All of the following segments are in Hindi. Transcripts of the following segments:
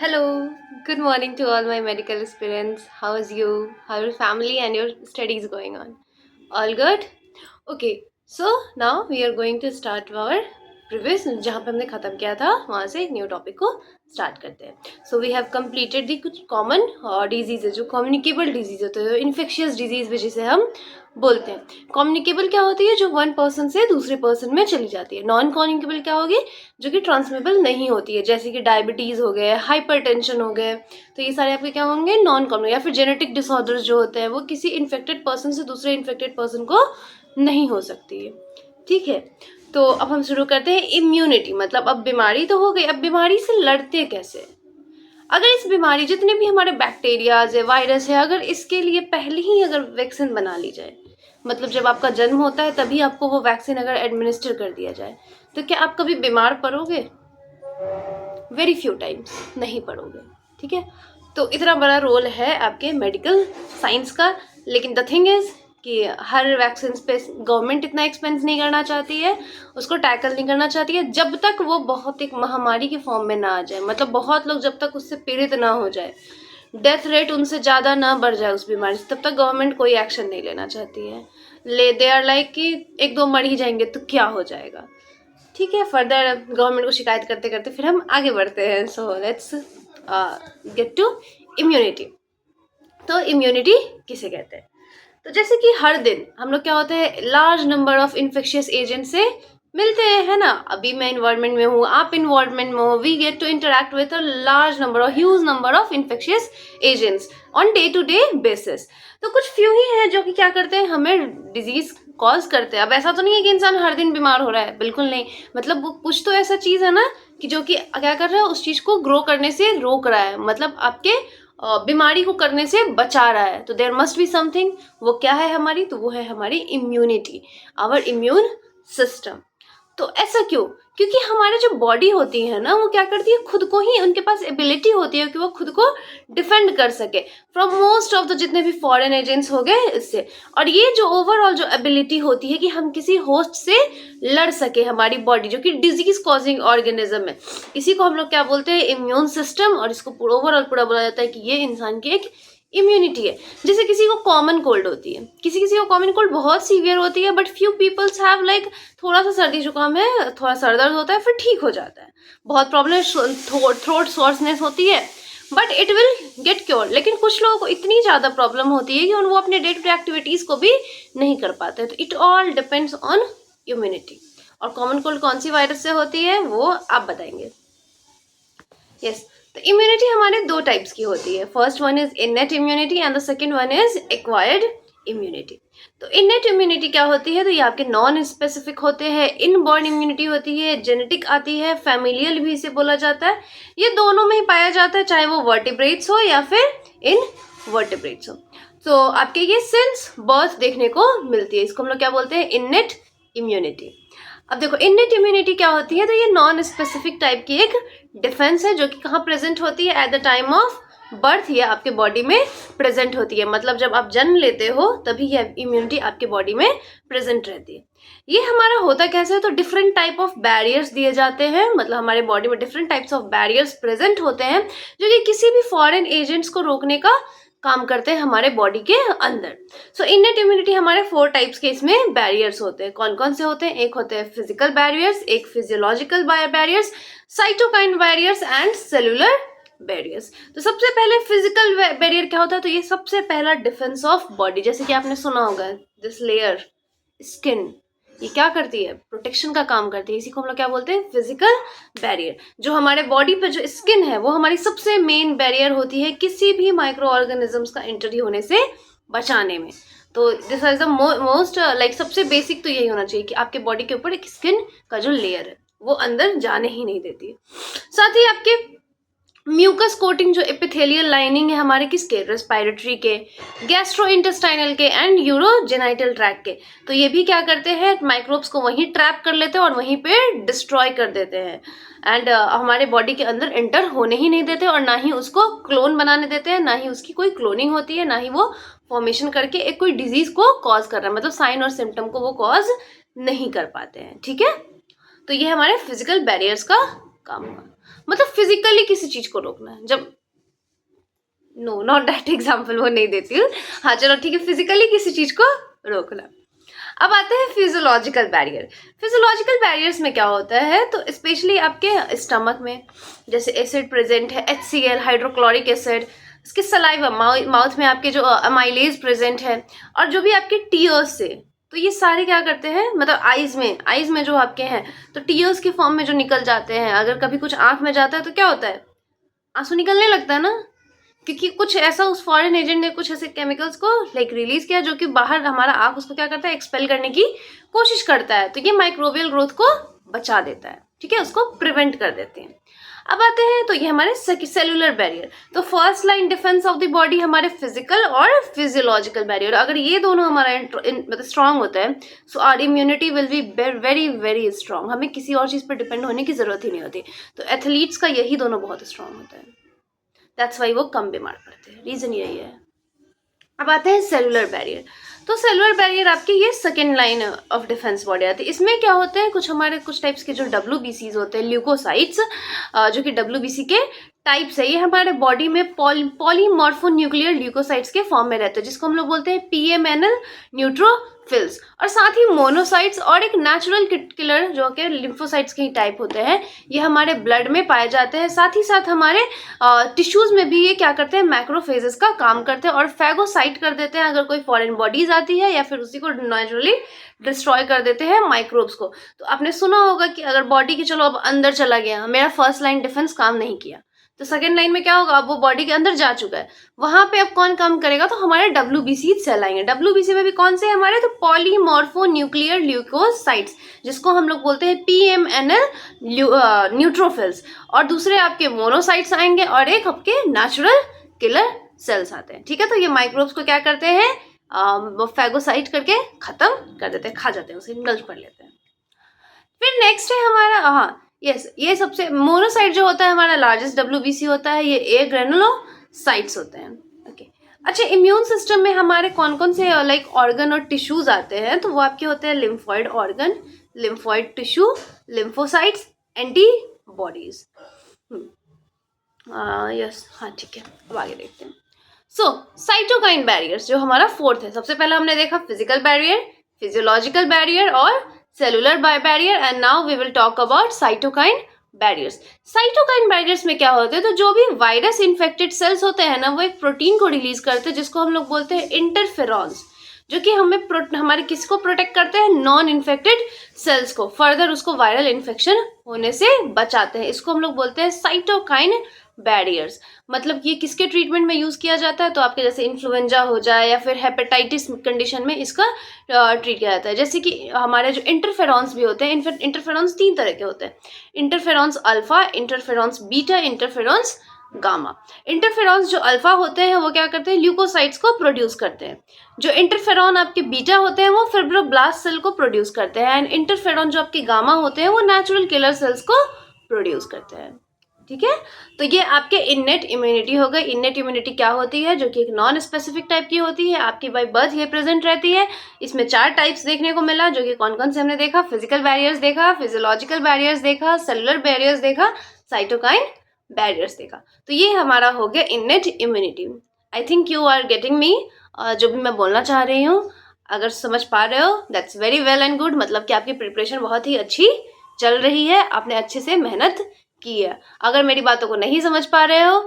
Hello, good morning to all my medical aspirants. How is you? How your family and your studies going on? All good? Okay, so now we are going to start our previous जहाँ पे हमने ख़त्म किया था वहाँ से एक न्यू टॉपिक को स्टार्ट करते हैं. सो वी हैव कंप्लीटेड दी कुछ कॉमन डिजीज़ जो कम्युनिकेबल डिजीज़ होते हैं, इन्फेक्शियस डिजीज़ भी जिसे हम बोलते हैं. कम्युनिकेबल क्या होती है? जो वन पर्सन से दूसरे पर्सन में चली जाती है. नॉन कम्युनिकेबल क्या होगी? जो कि ट्रांसमिटेबल नहीं होती है, जैसे कि डायबिटीज़ हो गए, हाइपरटेंशन हो गए. तो ये सारे आपके क्या होंगे? Non communicable. या फिर जेनेटिक डिसऑर्डर्स जो होते हैं वो किसी इन्फेक्टेड पर्सन से दूसरे इन्फेक्टेड पर्सन को नहीं हो सकती है. ठीक है, तो अब हम शुरू करते हैं. इम्यूनिटी मतलब अब बीमारी तो हो गई, अब बीमारी से लड़ते कैसे? अगर इस बीमारी जितने भी हमारे बैक्टीरियाज है, वायरस है, अगर इसके लिए पहले ही अगर वैक्सीन बना ली जाए, मतलब जब आपका जन्म होता है तभी आपको वो वैक्सीन अगर एडमिनिस्टर कर दिया जाए, तो क्या आप कभी बीमार पड़ोगे? वेरी फ्यू टाइम्स नहीं पड़ोगे. ठीक है, तो इतना बड़ा रोल है आपके मेडिकल साइंस का. लेकिन द थिंग इज कि हर वैक्सीन पे गवर्नमेंट इतना एक्सपेंस नहीं करना चाहती है, उसको टैकल नहीं करना चाहती है जब तक वो बहुत एक महामारी के फॉर्म में ना आ जाए. मतलब बहुत लोग जब तक उससे पीड़ित ना हो जाए, डेथ रेट उनसे ज़्यादा ना बढ़ जाए उस बीमारी से, तब तक गवर्नमेंट कोई एक्शन नहीं लेना चाहती है. दे आर लाइक कि एक दो मर ही जाएंगे तो क्या हो जाएगा. ठीक है, फर्दर गवर्नमेंट को शिकायत करते करते फिर हम आगे बढ़ते हैं. So let's get to immunity. तो इम्यूनिटी किसे कहते हैं? तो जैसे कि हर दिन हम लोग क्या होते हैं, large number of infectious agent से मिलते हैं, है ना. अभी मैं इन्वायरमेंट में हूँ, आप इन्वायरमेंट में हो, we get to interact with a large number और huge number of infectious agents on day to day basis. तो कुछ फ्यू ही हैं जो कि क्या करते हैं, हमें डिजीज कॉज करते हैं. अब ऐसा तो नहीं है कि इंसान हर दिन बीमार हो रहा है, बिल्कुल नहीं. मतलब वो कुछ तो ऐसा चीज़ है ना कि जो कि क्या कर रहा है, उस चीज़ को ग्रो करने से रोक रहा है, मतलब आपके बीमारी को करने से बचा रहा है. तो देयर मस्ट बी समथिंग. वो क्या है हमारी? तो वो है हमारी इम्यूनिटी, आवर इम्यून सिस्टम. तो ऐसा क्यों? क्योंकि हमारे जो बॉडी होती है ना, वो क्या करती है, खुद को ही उनके पास एबिलिटी होती है कि वो खुद को डिफेंड कर सके फ्रॉम मोस्ट ऑफ द जितने भी फॉरेन एजेंट्स हो गए इससे. और ये जो ओवरऑल जो एबिलिटी होती है कि हम किसी होस्ट से लड़ सके, हमारी बॉडी जो कि डिजीज कॉजिंग ऑर्गेनिज्म है, इसी को हम लोग क्या बोलते हैं, इम्यून सिस्टम. और इसको ओवरऑल पूरा बोला जाता है कि ये इंसान की एक इम्यूनिटी है. जैसे किसी को कॉमन कोल्ड होती है, किसी किसी को कॉमन कोल्ड बहुत सीवियर होती है, but few peoples have like थोड़ा सा सर्दी जुकाम है, थोड़ा सर दर्द होता है, फिर ठीक हो जाता है. बहुत प्रॉब्लम, थ्रोट सॉर्सनेस होती है, but it will get cure. लेकिन कुछ लोगों को इतनी ज़्यादा प्रॉब्लम होती है कि वो अपने डे टू डे एक्टिविटीज़ को भी नहीं कर पाते. तो it all depends on immunity. और कॉमन कोल्ड कौन सी वायरस से होती है वो आप बताएंगे. यस, तो इम्यूनिटी हमारे दो टाइप्स की होती है. First one is innate immunity and the second one is acquired immunity. तो इनेट इम्यूनिटी क्या होती है? तो ये आपके नॉन स्पेसिफिक होते हैं. इनबॉर्न इम्यूनिटी होती है, जेनेटिक आती है, फैमिलियल भी इसे बोला जाता है. ये दोनों में ही पाया जाता है, चाहे वो वर्टिब्रेट्स हो या फिर इन वर्टिब्रेट्स हो. तो आपके ये सिंस बर्थ देखने को मिलती है. इसको हम लोग क्या बोलते हैं? Innate immunity. अब देखो, इनेट इम्यूनिटी क्या होती है? तो ये नॉन स्पेसिफिक टाइप की एक डिफेंस है जो कि कहाँ प्रेजेंट होती है? At the time of birth ये आपके बॉडी में प्रेजेंट होती है. मतलब जब आप जन्म लेते हो तभी ये इम्यूनिटी आपके बॉडी में प्रेजेंट रहती है. ये हमारा होता कैसे है? तो डिफरेंट टाइप ऑफ बैरियर्स दिए जाते हैं, मतलब हमारे बॉडी में different types of barriers present होते हैं जो कि किसी भी फॉरेन एजेंट्स को रोकने का काम करते हैं हमारे बॉडी के अंदर. सो इनेट इम्यूनिटी हमारे 4 टाइप्स के इसमें बैरियर्स होते हैं. कौन कौन से होते हैं? एक होते हैं फिजिकल बैरियर्स, एक physiological barriers, cytokine barriers and cellular barriers. तो सबसे पहले फिजिकल बैरियर क्या होता है? तो ये सबसे पहला डिफेंस ऑफ बॉडी. जैसे कि आपने सुना होगा दिस लेयर स्किन, ये क्या करती है? प्रोटेक्शन का काम करती है. इसी को हम लोग क्या बोलते हैं? Physical barrier. जो हमारे बॉडी पे जो स्किन है वो हमारी सबसे मेन बैरियर होती है किसी भी माइक्रो ऑर्गेनिजम्स का एंट्री होने से बचाने में. तो this is the most like सबसे बेसिक तो यही होना चाहिए कि आपके बॉडी के ऊपर एक स्किन का जो लेयर है वो अंदर जाने ही नहीं देती है. साथ ही आपके म्यूकस कोटिंग जो एपिथेलियल लाइनिंग है हमारे किसके? रेस्पिरेटरी के, गैस्ट्रोइंटेस्टाइनल के एंड यूरोजेनाइटल ट्रैक के. तो ये भी क्या करते हैं? माइक्रोब्स को वहीं ट्रैप कर लेते हैं और वहीं पे डिस्ट्रॉय कर देते हैं एंड हमारे बॉडी के अंदर एंटर होने ही नहीं देते और ना ही उसको क्लोन बनाने देते हैं, ना ही उसकी कोई क्लोनिंग होती है, ना ही वो फॉर्मेशन करके एक कोई डिजीज को कॉज कर रहा है, मतलब साइन और सिम्टम को वो कॉज नहीं कर पाते हैं. ठीक है, तो ये हमारे फिजिकल बैरियर्स का काम हुआ. मतलब फिजिकली किसी चीज को रोकना है। जब नो नॉट दैट एग्जाम्पल, वो नहीं देती हूँ। हाँ चलो ठीक है, फिजिकली किसी चीज को रोकना। अब आते हैं फिजियोलॉजिकल बैरियर। फिजियोलॉजिकल बैरियर्स में क्या होता है, तो स्पेशली आपके स्टमक में जैसे एसिड प्रेजेंट है, HCl हाइड्रोक्लोरिक एसिड, इसके सलाइवा माउथ में आपके जो अमाइलेज प्रेजेंट है, और जो भी आपके टीयर्स से, तो ये सारे क्या करते हैं, मतलब आईज में जो आपके हैं, तो टीयर्स के फॉर्म में जो निकल जाते हैं। अगर कभी कुछ आंख में जाता है तो क्या होता है, आंसू निकलने लगता है ना, क्योंकि कुछ ऐसा उस फॉरेन एजेंट ने कुछ ऐसे केमिकल्स को लाइक रिलीज किया जो कि बाहर हमारा आंख उसको क्या करता है, एक्सपेल करने की कोशिश करता है। तो ये माइक्रोबियल ग्रोथ को बचा देता है, ठीक है, उसको प्रिवेंट कर देते हैं। अब आते हैं, तो ये हमारे सेलुलर बैरियर। तो first line defence of the body हमारे फिजिकल और फिजियोलॉजिकल बैरियर, अगर ये दोनों हमारा मतलब स्ट्रांग होता है, so our immunity will be very very strong. हमें किसी और चीज पर डिपेंड होने की जरूरत ही नहीं होती। तो एथलीट्स का यही दोनों बहुत स्ट्रांग होता है, दैट्स वाई वो कम बीमार पड़ते हैं, रीजन यही है। अब आते हैं सेलुलर बैरियर। तो सेलुलर बैरियर आपकी ये second line of defence body आती है। इसमें क्या होते हैं, कुछ हमारे कुछ टाइप्स के जो WBCs होते हैं, ल्यूकोसाइट्स, जो कि WBC के टाइप्स है, ये हमारे बॉडी में पॉलीमॉर्फोन्यूक्लियर ल्यूकोसाइट्स के फॉर्म में रहते हैं, जिसको हम लोग बोलते हैं PMNL न्यूट्रोफिल्स, और साथ ही मोनोसाइट्स और एक नेचुरल किलर जो कि लिम्फोसाइट्स के ही टाइप होते हैं, ये हमारे ब्लड में पाए जाते हैं। साथ ही साथ हमारे टिश्यूज में भी ये क्या करते हैं, मैक्रोफेजेस का काम करते हैं और फैगोसाइट कर देते हैं अगर कोई फॉरेन बॉडीज आती है, या फिर उसी को नेचुरली डिस्ट्रॉय कर देते हैं माइक्रोब्स को। तो आपने सुना होगा कि अगर बॉडी के चलो अब अंदर चला गया, मेरा फर्स्ट लाइन डिफेंस काम नहीं किया, तो सेकेंड लाइन में क्या होगा, अब वो बॉडी के अंदर जा चुका है, वहां पे अब कौन काम करेगा, तो हमारे WBC सेल आएंगे। WBC में भी कौन से हमारे, तो पॉलीमॉर्फोन्यूक्लियर ल्यूकोसाइट्स, जिसको हम लोग बोलते हैं PMNL न्यूट्रोफिल्स, और दूसरे आपके मोनोसाइट्स आएंगे, और एक आपके नेचुरल किलर सेल्स आते हैं, ठीक है। तो ये माइक्रोब्स को क्या करते हैं, वो फैगोसाइट करके खत्म कर देते हैं, खा जाते हैं, उसे इंगल्फ कर लेते हैं। फिर नेक्स्ट है हमारा, हाँ यस, ये सबसे मोनोसाइट जो होता है हमारा लार्जेस्ट WBC होता है, ये A ग्रेनुलोसाइट्स होते हैं, ओके। अच्छा, इम्यून सिस्टम में हमारे कौन कौन से लाइक ऑर्गन और टिश्यूज आते हैं, तो वो आपके होते हैं lymphoid organ, lymphoid tissue, lymphocytes, antibodies. Yes, हाँ ठीक है, अब आगे देखते हैं। सो साइटोकाइन बैरियर्स जो हमारा फोर्थ है, सबसे पहले हमने देखा फिजिकल बैरियर, फिजियोलॉजिकल बैरियर और cellular barrier, and now we will talk about cytokine barriers. Cytokine barriers में क्या होते हैं, तो जो भी वायरस इन्फेक्टेड सेल्स होते हैं ना, वो एक प्रोटीन को रिलीज करते हैं जिसको हम लोग बोलते हैं इंटरफेरॉन्स, जो कि हमें हमारे किसको प्रोटेक्ट करते हैं, नॉन इन्फेक्टेड सेल्स को, फर्दर उसको वायरल इन्फेक्शन होने से बचाते हैं। इसको हम लोग बोलते हैं साइटोकाइन बैरियर्स। मतलब ये किसके ट्रीटमेंट में यूज किया जाता है, तो आपके जैसे इन्फ्लुएंजा हो जाए या फिर हेपेटाइटिस कंडीशन में इसका ट्रीट किया जाता है। जैसे कि हमारे जो इंटरफेरॉन्स भी होते हैं, इंटरफेरॉन्स 3 तरह के होते हैं, interferons alpha, interferons beta, interferons gamma. Interferons जो अल्फा होते हैं वो क्या करते हैं, ल्यूकोसाइट्स को प्रोड्यूस करते हैं। जो इंटरफेरॉन आपके बीटा होते हैं वो फिब्रोब्लास्ट सेल को प्रोड्यूस करते हैं, एंड इंटरफेरॉन जो आपके गामा होते हैं वो नेचुरल किलर सेल्स को प्रोड्यूस करते हैं, ठीक है। तो ये आपके इननेट इम्यूनिटी हो गई। इननेट इम्यूनिटी क्या होती है, जो कि एक नॉन स्पेसिफिक टाइप की होती है, आपकी बाय बर्थ ये प्रेजेंट रहती है। इसमें 4 टाइप्स देखने को मिला, जो कि कौन कौन से हमने देखा, फिजिकल बैरियर्स देखा, फिजियोलॉजिकल बैरियर्स देखा, सेलुलर बैरियर्स देखा, साइटोकाइन बैरियर्स देखा। तो ये हमारा हो गया innate immunity. I think you are getting me, जो भी मैं बोलना चाह रही हूँ, अगर समझ पा रहे हो that's very well and good, मतलब कि आपकी प्रिपरेशन बहुत ही अच्छी चल रही है, आपने अच्छे से मेहनत की है। अगर मेरी बातों को नहीं समझ पा रहे हो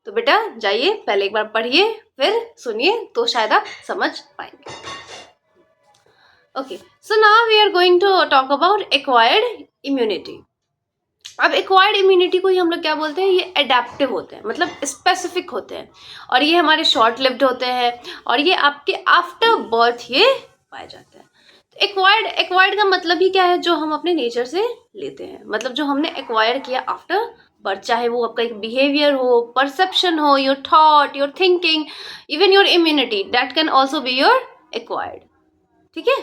तो बेटा जाइए पहले एक बार पढ़िए फिर सुनिए, तो शायद आप समझ पाएंगे। Okay, so now we are going to talk about acquired immunity. अब एक्वायर्ड इम्यूनिटी को ही हम लोग क्या बोलते हैं, ये एडेप्टिव होते हैं, मतलब स्पेसिफिक होते हैं, और ये हमारे शॉर्ट लिव्ड होते हैं, और ये आपके आफ्टर बर्थ ये पाए जाते हैं। एक्वायर्ड का मतलब ही क्या है, जो हम अपने नेचर से लेते हैं, मतलब जो हमने एक्वायर किया आफ्टर बर्थ, चाहे वो आपका एक बिहेवियर हो, परसेप्शन हो, your thought, your thinking, even your immunity, that can also be your acquired, ठीक है।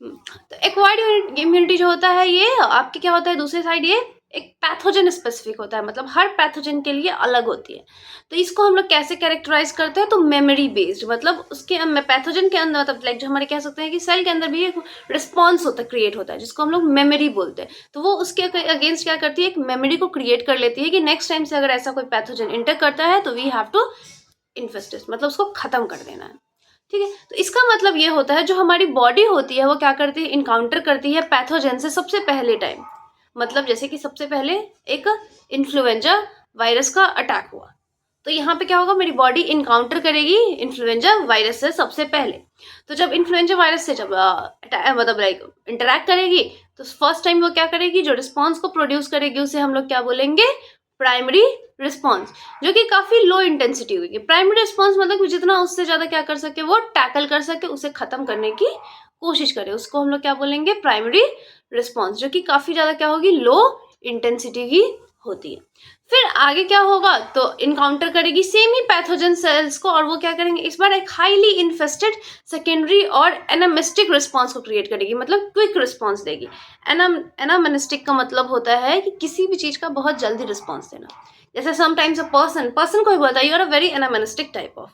तो एक्वायर्ड इम्यूनिटी जो होता है ये आपके क्या होता है, दूसरे साइड ये एक पैथोजन स्पेसिफिक होता है, मतलब हर पैथोजन के लिए अलग होती है। तो इसको हम लोग कैसे कैरेक्टराइज करते हैं, तो मेमोरी बेस्ड, मतलब उसके पैथोजन के अंदर, मतलब लाइक जो हमारे कह सकते हैं कि सेल के अंदर भी एक रिस्पॉन्स होता है, क्रिएट होता है, जिसको हम लोग मेमोरी बोलते हैं। तो वो उसके अगेंस्ट क्या करती है, एक मेमोरी को क्रिएट कर लेती है कि नेक्स्ट टाइम से अगर ऐसा कोई पैथोजन इंटर करता है तो वी हैव टू इन्फेस्ट, मतलब उसको खत्म कर देना है। ठीक है, तो इसका मतलब ये होता है जो हमारी बॉडी होती है वो क्या करती है, इनकाउंटर करती है पैथोजन से सबसे पहले टाइम। मतलब जैसे कि सबसे पहले एक इन्फ्लुएंजा वायरस का अटैक हुआ, तो यहाँ पे क्या होगा, मेरी बॉडी इनकाउंटर करेगी इन्फ्लुएंजा वायरस से सबसे पहले। तो जब इन्फ्लुएंजा वायरस से जब मतलब लाइक इंटरेक्ट करेगी, तो फर्स्ट टाइम वो क्या करेगी, जो रिस्पॉन्स को प्रोड्यूस करेगी उसे हम लोग क्या बोलेंगे, प्राइमरी रिस्पॉन्स, जो कि काफी लो इंटेंसिटी होगी। प्राइमरी रिस्पॉन्स मतलब कि जितना उससे ज्यादा क्या कर सके, वो टैकल कर सके, उसे खत्म करने की कोशिश करे, उसको हम लोग क्या बोलेंगे, प्राइमरी रिस्पॉन्स, जो कि काफी ज्यादा क्या होगी, लो इंटेंसिटी की होती है। फिर आगे क्या होगा, तो इनकाउंटर करेगी सेम ही पैथोजन सेल्स को, और वो क्या करेंगे, इस बार एक हाईली इन्फेस्टेड सेकेंडरी और एनामिस्टिक रिस्पॉन्स को क्रिएट करेगी, मतलब क्विक रिस्पॉन्स देगी। एनामिस्टिक का मतलब होता है कि किसी भी चीज का बहुत जल्दी रिस्पॉन्स देना। जैसे समटाइम्स अ पर्सन को ही बोलता है you are a very animistic type of,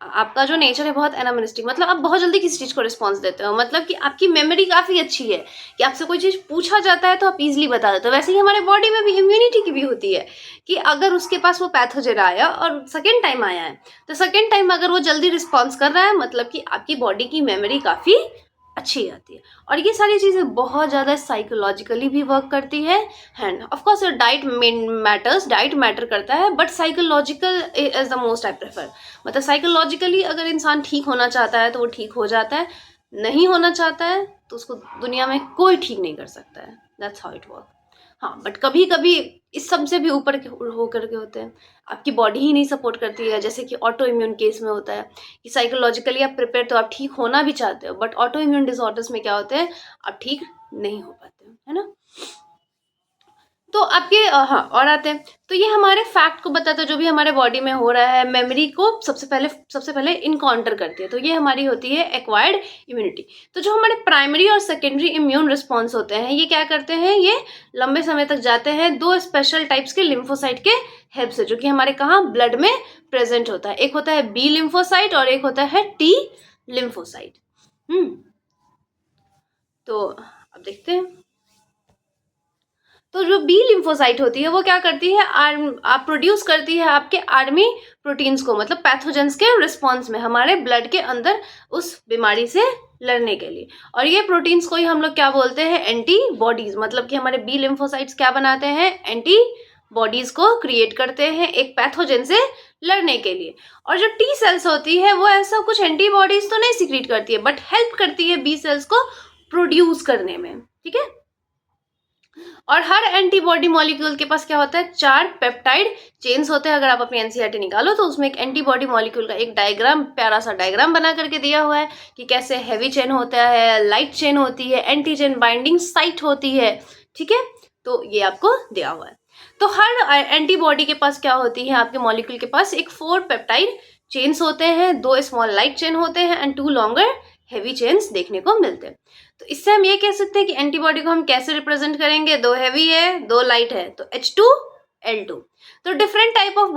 आपका जो नेचर है बहुत एनामिस्टिक, मतलब आप बहुत जल्दी किसी चीज को रिस्पॉन्स देते हो, मतलब कि आपकी मेमोरी काफी अच्छी है कि आपसे कोई चीज पूछा जाता है तो आप इजीली बता देते हो। वैसे ही हमारे बॉडी में भी इम्यूनिटी की भी होती है कि अगर उसके पास वो पैथोजन आया और सेकेंड टाइम आया है, तो सेकेंड टाइम अगर वो जल्दी रिस्पॉन्स कर रहा है, मतलब कि आपकी बॉडी की मेमोरी काफी अच्छी आती है। और ये सारी चीजें बहुत ज्यादा साइकोलॉजिकली भी वर्क करती है, end of course diet matters, diet matter करता है, but psychological is the most I prefer. मतलब साइकोलॉजिकली अगर इंसान ठीक होना चाहता है तो वो ठीक हो जाता है, नहीं होना चाहता है तो उसको दुनिया में कोई ठीक नहीं कर सकता है। That's how it work. हाँ, बट कभी कभी इस सब से भी ऊपर हो करके होते हैं, आपकी बॉडी ही नहीं सपोर्ट करती है, जैसे कि ऑटो इम्यून केस में होता है कि साइकोलॉजिकली आप प्रिपेयर, तो आप ठीक होना भी चाहते हो, बट ऑटो इम्यून डिसऑर्डर्स में क्या होते हैं, आप ठीक नहीं हो पाते हो, है ना। तो आपके हाँ, और आते हैं, तो ये हमारे फैक्ट को बताता है जो भी हमारे बॉडी में हो रहा है, मेमोरी को सबसे पहले इनकाउंटर करती है, तो ये हमारी होती है एक्वायर्ड इम्यूनिटी। तो जो हमारे प्राइमरी और सेकेंडरी इम्यून रिस्पॉन्स होते हैं, ये क्या करते हैं, ये लंबे समय तक जाते हैं दो स्पेशल टाइप्स के लिम्फोसाइट के हेल्प से, जो कि हमारे कहाँ, ब्लड में प्रेजेंट होता है। एक होता है बी लिम्फोसाइट और एक होता है टी लिम्फोसाइट। तो अब देखते हैं, तो जो बी लिम्फोसाइट होती है वो क्या करती है, आप प्रोड्यूस करती है आपके आर्मी प्रोटीन्स को, मतलब पैथोजेंस के रिस्पॉन्स में हमारे ब्लड के अंदर उस बीमारी से लड़ने के लिए। और ये प्रोटीन्स को ही हम लोग क्या बोलते हैं, एंटीबॉडीज, मतलब कि हमारे बी लिम्फोसाइट्स क्या बनाते हैं, एंटीबॉडीज को क्रिएट करते हैं एक पैथोजेन से लड़ने के लिए। और जो टी सेल्स होती है वो ऐसा कुछ एंटीबॉडीज तो नहीं सिक्रीट करती है, बट हेल्प करती है बी सेल्स को प्रोड्यूस करने में। ठीक है, और हर एंटीबॉडी मॉलिक्यूल के पास क्या होता है, 4 पेप्टाइड चेन्स होते हैं। अगर आप अपनी एनसीईआरटी निकालो तो उसमें एक एंटीबॉडी मॉलिक्यूल का एक डायग्राम, प्यारा सा डायग्राम बना करके दिया हुआ है कि कैसे हैवी चेन होता है, लाइट चेन होती है, एंटीजन बाइंडिंग साइट होती है। ठीक है, तो ये आपको दिया हुआ है। तो हर एंटीबॉडी के पास क्या होती है, आपके मॉलिक्यूल के पास एक 4 पेप्टाइड चेन्स होते हैं, 2 स्मॉल लाइट चेन होते हैं एंड 2 लॉन्गर हैवी चेन्स देखने को मिलते हैं। तो इससे हम ये कह सकते हैं कि एंटीबॉडी को हम कैसे रिप्रेजेंट करेंगे, 2 हैवी है 2 लाइट है, तो H2L2। तो डिफरेंट टाइप ऑफ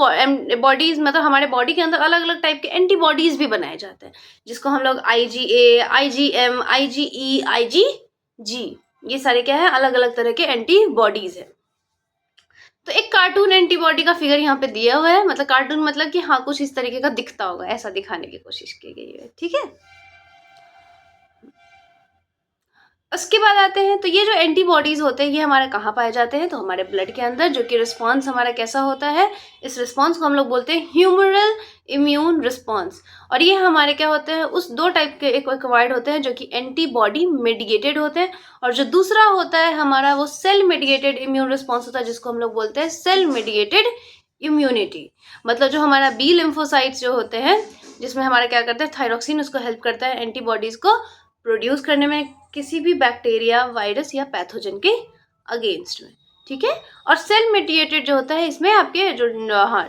बॉडीज, मतलब हमारे बॉडी के अंदर अलग अलग टाइप के एंटीबॉडीज भी बनाए जाते हैं, जिसको हम लोग IgA, IgM, IgE, IgG, ये सारे क्या है, अलग अलग तरह के एंटीबॉडीज है। तो एक कार्टून एंटीबॉडी का फिगर यहाँ पे दिया हुआ है, मतलब कार्टून मतलब कि हाँ कुछ इस तरीके का दिखता होगा, ऐसा दिखाने की कोशिश की गई है। ठीक है, उसके बाद आते हैं, तो ये जो एंटीबॉडीज होते हैं ये हमारे कहाँ पाए जाते हैं, तो हमारे ब्लड के अंदर, जो कि रिस्पॉन्स हमारा कैसा होता है, इस रिस्पॉन्स को हम लोग बोलते हैं ह्यूमरल इम्यून रिस्पॉन्स। और ये हमारे क्या होते हैं, उस 2 टाइप के एक एक्वायर्ड होते हैं जो कि एंटीबॉडी मेडिएटेड होते हैं, और जो दूसरा होता है हमारा वो सेल मेडिएटेड इम्यून रिस्पॉन्स होता है, जिसको हम लोग बोलते हैं सेल मेडिएटेड इम्यूनिटी। मतलब जो हमारा बी लिम्फोसाइट्स जो होते हैं, जिसमें हमारा क्या करते हैं, थायरोक्सिन उसको हेल्प करता है एंटीबॉडीज को प्रोड्यूस करने में किसी भी बैक्टीरिया, वायरस या पैथोजन के अगेंस्ट में। ठीक है, और सेल मेडिएटेड जो होता है इसमें आपके जो हाँ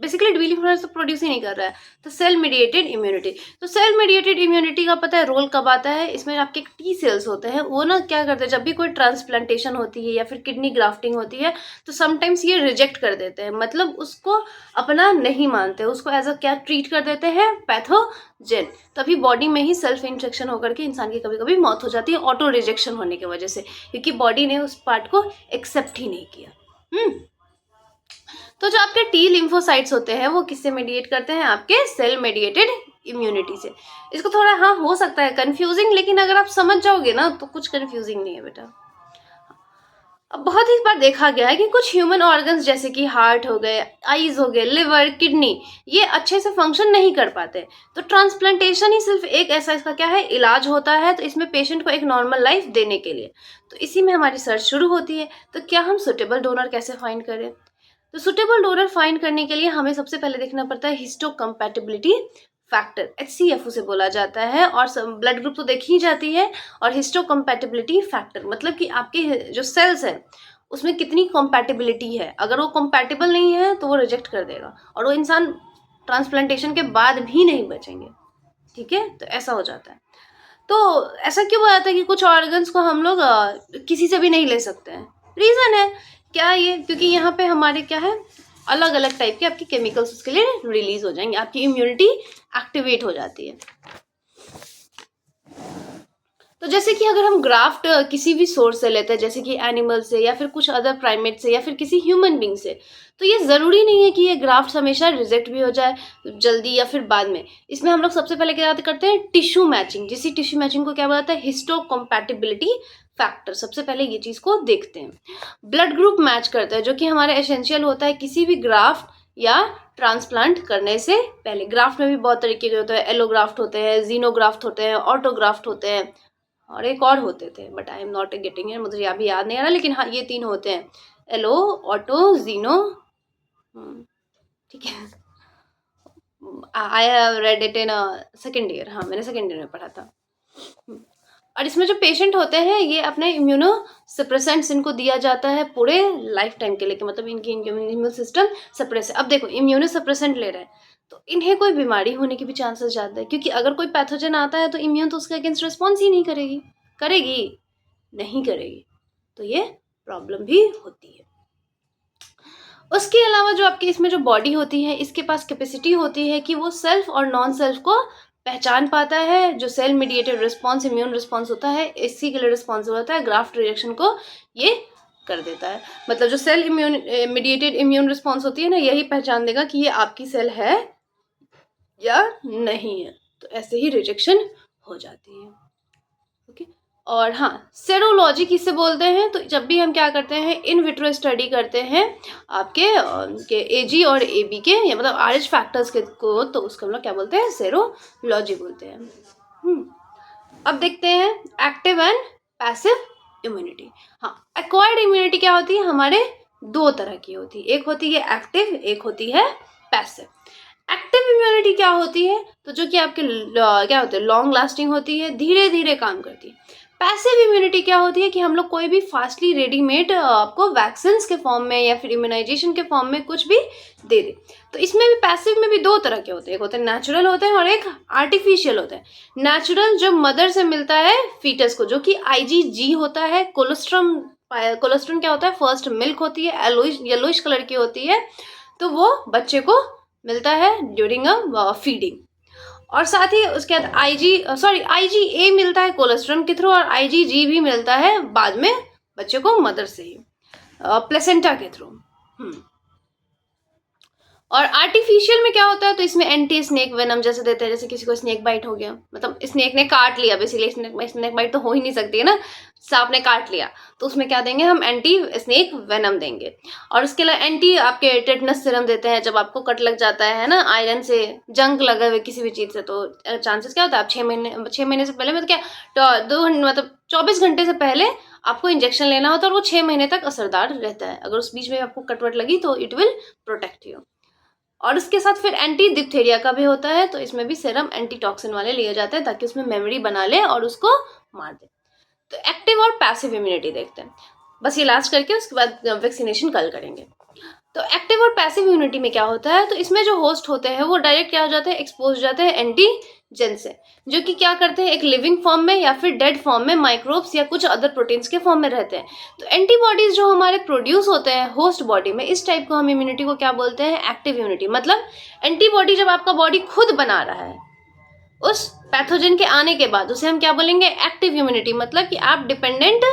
बेसिकली बी लिम्फोसाइट्स तो प्रोड्यूस ही नहीं कर रहा है। तो सेल मेडिएटेड इम्यूनिटी, तो सेल मेडिएटेड इम्यूनिटी का पता है रोल कब आता है, इसमें आपके टी सेल्स होते हैं, वो ना क्या करते हैं, जब भी कोई ट्रांसप्लांटेशन होती है या फिर किडनी ग्राफ्टिंग होती है तो समटाइम्स ये रिजेक्ट कर देते हैं, मतलब उसको अपना नहीं मानते, उसको एज अ क्या ट्रीट कर देते हैं, पैथोजेन। तभी बॉडी में ही सेल्फ इन्फेक्शन होकर के इंसान की कभी कभी मौत हो जाती है ऑटो रिजेक्शन होने की वजह से, क्योंकि बॉडी ने उस पार्ट को एक्सेप्ट ही नहीं किया। तो जो आपके टी लिम्फोसाइट्स होते हैं वो किससे मेडिएट करते हैं, आपके सेल मेडिएटेड इम्यूनिटी से। इसको थोड़ा हाँ हो सकता है कंफ्यूजिंग, लेकिन अगर आप समझ जाओगे ना तो कुछ कंफ्यूजिंग नहीं है बेटा। अब बहुत ही बार देखा गया है कि कुछ ह्यूमन ऑर्गन्स जैसे कि हार्ट हो गए, आईज हो गए, लिवर, किडनी, ये अच्छे से फंक्शन नहीं कर पाते, तो ट्रांसप्लांटेशन ही सिर्फ एक ऐसा इसका क्या है इलाज होता है, तो इसमें पेशेंट को एक नॉर्मल लाइफ देने के लिए। तो इसी में हमारी सर्च शुरू होती है, तो क्या हम सुटेबल डोनर कैसे फाइंड करें। तो सुटेबल डोनर फाइंड करने के लिए हमें सबसे पहले देखना पड़ता है हिस्टोकम्पैटिबिलिटी फैक्टर, HCF उसे बोला जाता है, और ब्लड ग्रुप तो देखी ही जाती है, और हिस्टोकम्पैटिबिलिटी फैक्टर मतलब कि आपके जो सेल्स हैं उसमें कितनी कॉम्पैटिबिलिटी है, अगर वो कॉम्पैटिबल नहीं है तो वो रिजेक्ट कर देगा और वो इंसान ट्रांसप्लांटेशन के बाद भी नहीं बचेंगे। ठीक है, तो ऐसा हो जाता है। तो ऐसा क्यों होता है कि कुछ ऑर्गन्स को हम लोग किसी से भी नहीं ले सकते हैं, रीज़न है क्या ये, क्योंकि यहाँ पे हमारे क्या है अलग अलग टाइप के आपके केमिकल्स उसके लिए रिलीज हो जाएंगे, आपकी इम्यूनिटी एक्टिवेट हो जाती है। तो जैसे कि अगर हम ग्राफ्ट किसी भी सोर्स से लेते हैं, जैसे कि एनिमल से या फिर कुछ अदर प्राइमेट से या फिर किसी ह्यूमन बींग से, तो ये ज़रूरी नहीं है कि ये ग्राफ्ट हमेशा रिजेक्ट भी हो जाए जल्दी या फिर बाद में। इसमें हम लोग सबसे पहले क्या करते हैं, टिश्यू मैचिंग, जिसी टिश्यू मैचिंग को क्या बोलता है, हिस्टोकम्पैटिबिलिटी फैक्टर, सबसे पहले ये चीज़ को देखते हैं। ब्लड ग्रुप मैच करता है, जो कि हमारे एसेंशियल होता है किसी भी ग्राफ्ट या ट्रांसप्लांट करने से पहले। ग्राफ्ट में भी बहुत तरीके के होते हैं, एलोग्राफ्ट होते हैं, जीनोग्राफ्ट होते हैं, ऑटोग्राफ्ट होते हैं, और एक और होते थे but I am not getting it, मुझे अभी याद नहीं आ रहा, लेकिन हाँ ये 3 होते हैं, एलो, ऑटो, जीनो। ठीक है, I have read it in second year, हाँ मैंने सेकेंड ईयर में पढ़ा था। और इसमें जो पेशेंट होते हैं ये अपने इम्यूनो सप्रेसेंट्स इनको दिया जाता है पूरे लाइफ टाइम के लिए, कि मतलब इनकी इम्यून सिस्टम सप्रेस है। अब देखो इम्यूनो सप्रेसेंट ले रहे हैं तो इन्हें कोई बीमारी होने की भी चांसेस ज़्यादा है, क्योंकि अगर कोई पैथोजन आता है तो इम्यून तो उसके अगेंस्ट रिस्पॉन्स ही नहीं करेगी, करेगी नहीं करेगी, तो ये प्रॉब्लम भी होती है। उसके अलावा जो आपके इसमें जो बॉडी होती है इसके पास कैपेसिटी होती है कि वो सेल्फ और नॉन सेल्फ को पहचान पाता है। जो cell mediated response immune response होता है इसी के लिए रिस्पॉन्सिबल होता है, ग्राफ्ट रिजेक्शन को ये कर देता है। मतलब जो cell immune mediated immune response होती है ना, यही पहचान देगा कि ये आपकी सेल है या नहीं है, तो ऐसे ही रिजेक्शन हो जाती है। ओके, और हाँ सेरोलॉजी किसे बोलते हैं, तो जब भी हम क्या करते हैं इन विट्रो स्टडी करते हैं आपके के एजी और एबी के, या मतलब RH फैक्टर्स के को, तो उसको हम लोग क्या बोलते हैं, सेरोलॉजी बोलते हैं। अब देखते हैं एक्टिव एंड पैसिव इम्यूनिटी। हाँ, एक्वायर्ड इम्यूनिटी क्या होती है, हमारे 2 तरह की होती है, एक होती है एक्टिव, एक होती है पैसिव। एक्टिव इम्यूनिटी क्या होती है, तो जो कि आपके क्या होते हैं लॉन्ग लास्टिंग होती है, धीरे धीरे काम करती है। पैसिव इम्यूनिटी क्या होती है कि हम लोग कोई भी फास्टली रेडीमेड आपको वैक्सीन के फॉर्म में या फिर इम्यूनाइजेशन के फॉर्म में कुछ भी दे दे। तो इसमें भी पैसिव में भी 2 तरह के होते हैं, एक होते हैं नेचुरल होते हैं और एक आर्टिफिशियल होता है। नेचुरल जो मदर से मिलता है फीटस को, जो कि IgG होता है, कोलेस्ट्रम, कोलेस्ट्रॉन क्या होता है, फर्स्ट मिल्क होती है, येलोइश कलर की होती है, तो वो बच्चे को मिलता है ड्यूरिंग अ फीडिंग। और साथ ही उसके बाद IgA मिलता है कोलेस्ट्रॉम के थ्रू, और IgG भी मिलता है बाद में बच्चे को मदर से ही, प्लेसेंटा के थ्रू। और आर्टिफिशियल में क्या होता है, तो इसमें एंटी स्नेक वेनम जैसे देते हैं, जैसे किसी को स्नेक बाइट हो गया, मतलब स्नेक ने काट लिया, बेसिकली स्नेक बाइट तो हो ही नहीं सकती है ना, सांप ने काट लिया, तो उसमें क्या देंगे हम, एंटी स्नेक वेनम देंगे। और उसके अलावा एंटी आपके टेटनस सीरम देते हैं, जब आपको कट लग जाता है ना आयरन से, जंग लगा हुए किसी भी चीज़ से, तो चांसेस क्या होता है आप 6 महीने से पहले, मतलब क्या 2 मतलब 24 घंटे से पहले आपको इंजेक्शन लेना होता है, और वो 6 महीने तक असरदार रहता है। अगर उस बीच में आपको कटवट लगी तो इट विल प्रोटेक्ट यू। और उसके साथ फिर एंटी डिप्थेरिया का भी होता है, तो इसमें भी सीरम एंटीटॉक्सिन वाले लिए जाते हैं ताकि उसमें मेमोरी बना ले और उसको मार दे। तो एक्टिव और पैसिव इम्यूनिटी देखते हैं, बस ये लास्ट करके उसके बाद वैक्सीनेशन कल करेंगे। तो एक्टिव और पैसिव इम्यूनिटी में क्या होता है, तो इसमें जो होस्ट होते हैं वो डायरेक्ट क्या हो जाते हैं, एक्सपोज हो जाते हैं एंटीजन से, जो कि क्या करते हैं, एक लिविंग फॉर्म में या फिर डेड फॉर्म में माइक्रोब्स या कुछ अदर प्रोटीन्स के फॉर्म में रहते हैं। तो एंटीबॉडीज जो हमारे प्रोड्यूस होते हैं होस्ट बॉडी में, इस टाइप को हम इम्यूनिटी को क्या बोलते हैं, एक्टिव इम्यूनिटी। मतलब एंटीबॉडी जब आपका बॉडी खुद बना रहा है उस पैथोजन के आने के बाद, उसे हम क्या बोलेंगे, एक्टिव इम्यूनिटी। मतलब कि आप डिपेंडेंट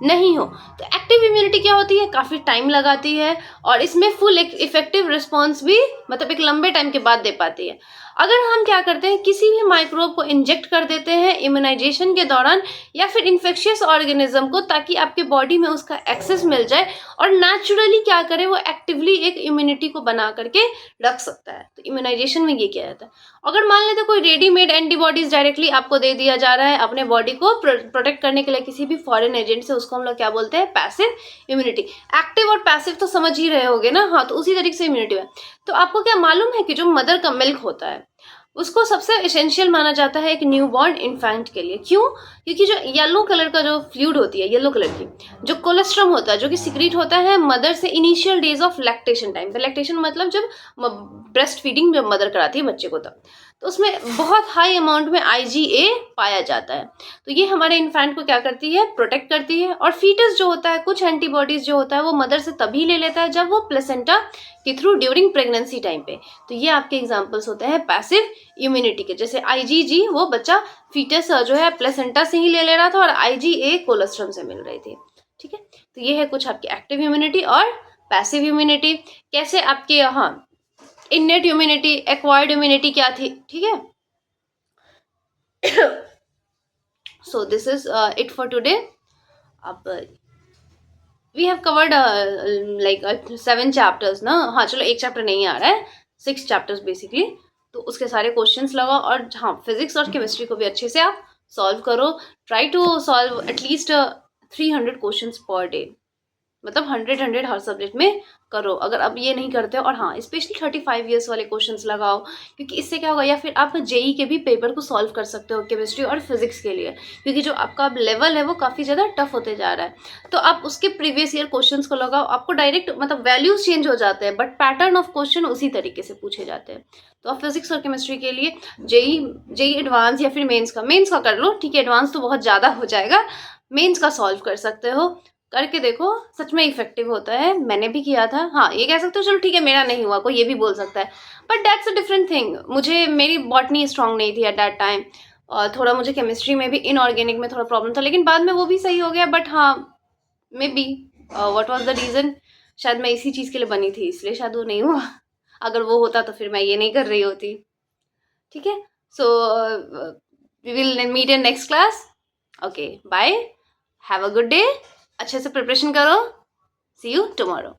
नहीं हो। तो एक्टिव इम्यूनिटी क्या होती है, काफ़ी टाइम लगाती है और इसमें फुल इफेक्टिव रिस्पॉन्स भी मतलब एक लंबे टाइम के बाद दे पाती है। अगर हम क्या करते हैं, किसी भी माइक्रोब को इंजेक्ट कर देते हैं इम्यूनाइजेशन के दौरान या फिर इन्फेक्शियस ऑर्गेनिज्म को, ताकि आपके बॉडी में उसका एक्सेस मिल जाए और नेचुरली क्या करे, वो एक्टिवली एक इम्यूनिटी को बना करके रख सकता है। तो इम्यूनाइजेशन में ये किया जाता है। अगर मान लेते कोई रेडीमेड एंटीबॉडीज डायरेक्टली आपको दे दिया जा रहा है अपने बॉडी को प्रोटेक्ट करने के लिए किसी भी फॉरेन एजेंट से, उसको हम लोग क्या बोलते हैं, पैसिव इम्यूनिटी। एक्टिव और पैसिव तो समझ ही रहे होगे ना, हाँ। तो उसी तरीके से इम्यूनिटी है। तो आपको क्या मालूम है कि जो मदर का मिल्क होता है उसको सबसे एसेंशियल माना जाता है एक न्यूबॉर्न इन्फेंट के लिए। क्यों? क्योंकि जो येलो कलर का जो फ्लूइड होती है, येलो कलर की जो कोलेस्ट्रम होता है, जो कि सिक्रीट होता है मदर से initial days of lactation time पे। लैक्टेशन मतलब जब ब्रेस्ट फीडिंग जब मदर कराती है बच्चे को, तब तो उसमें बहुत हाई अमाउंट में IgA पाया जाता है। तो ये हमारे इन्फेंट को क्या करती है, प्रोटेक्ट करती है। और फीटस जो होता है, कुछ एंटीबॉडीज जो होता है वो मदर से तभी ले लेता है जब वो प्लेसेंटा के थ्रू ड्यूरिंग प्रेगनेंसी टाइम पे। तो ये आपके एग्जांपल्स होते हैं पैसिव इम्यूनिटी के। जैसे IgG वो बच्चा फीटस जो है प्लेसेंटा से ही ले ले रहा था और IgA कोलेस्ट्रम से मिल रही थी। ठीक है, तो ये है कुछ आपकी एक्टिव इम्यूनिटी और पैसिव इम्यूनिटी। कैसे आपके यहाँ इनेट इम्यूनिटी, एक्वायर्ड इम्यूनिटी क्या थी, ठीक है। So this is it for today. अब we have covered like 7 chapters ना, हाँ चलो एक चैप्टर नहीं आ रहा है, 6 चैप्टर्स बेसिकली। तो उसके सारे क्वेश्चंस लगाओ और हाँ फिजिक्स और केमिस्ट्री को भी अच्छे से आप सॉल्व करो। Try to solve at least 300 questions per day, मतलब 100 हर सब्जेक्ट में करो। अगर अब ये नहीं करते हो, और हाँ स्पेशली 35 ईयर्स वाले क्वेश्चंस लगाओ, क्योंकि इससे क्या होगा, या फिर आप JEE के भी पेपर को सॉल्व कर सकते हो केमिस्ट्री और फिजिक्स के लिए, क्योंकि जो आपका लेवल है वो काफ़ी ज़्यादा टफ होते जा रहा है। तो आप उसके प्रीवियस ईयर क्वेश्चंस को लगाओ, आपको डायरेक्ट मतलब वैल्यूज चेंज हो जाते हैं बट पैटर्न ऑफ क्वेश्चन उसी तरीके से पूछे जाते हैं। तो आप फिजिक्स और केमिस्ट्री के लिए JEE एडवांस या फिर मेन्स का कर लो, ठीक है। एडवांस तो बहुत ज़्यादा हो जाएगा, मेन्स का सॉल्व कर सकते हो, करके देखो, सच में इफेक्टिव होता है। मैंने भी किया था। हाँ ये कह सकते हो चलो ठीक है मेरा नहीं हुआ, कोई ये भी बोल सकता है, but that's a different thing. मुझे मेरी बॉटनी स्ट्रांग नहीं थी एट दैट टाइम, और थोड़ा मुझे केमिस्ट्री में भी इनऑर्गेनिक में थोड़ा प्रॉब्लम था, लेकिन बाद में वो भी सही हो गया। बट हाँ may be what was the reason, शायद मैं इसी चीज़ के लिए बनी थी, इसलिए शायद वो नहीं हुआ। अगर वो होता तो फिर मैं ये नहीं कर रही होती। ठीक है, so we will meet in next class. Okay bye, have a good day, अच्छे से प्रिपरेशन करो, सी यू टुमारो।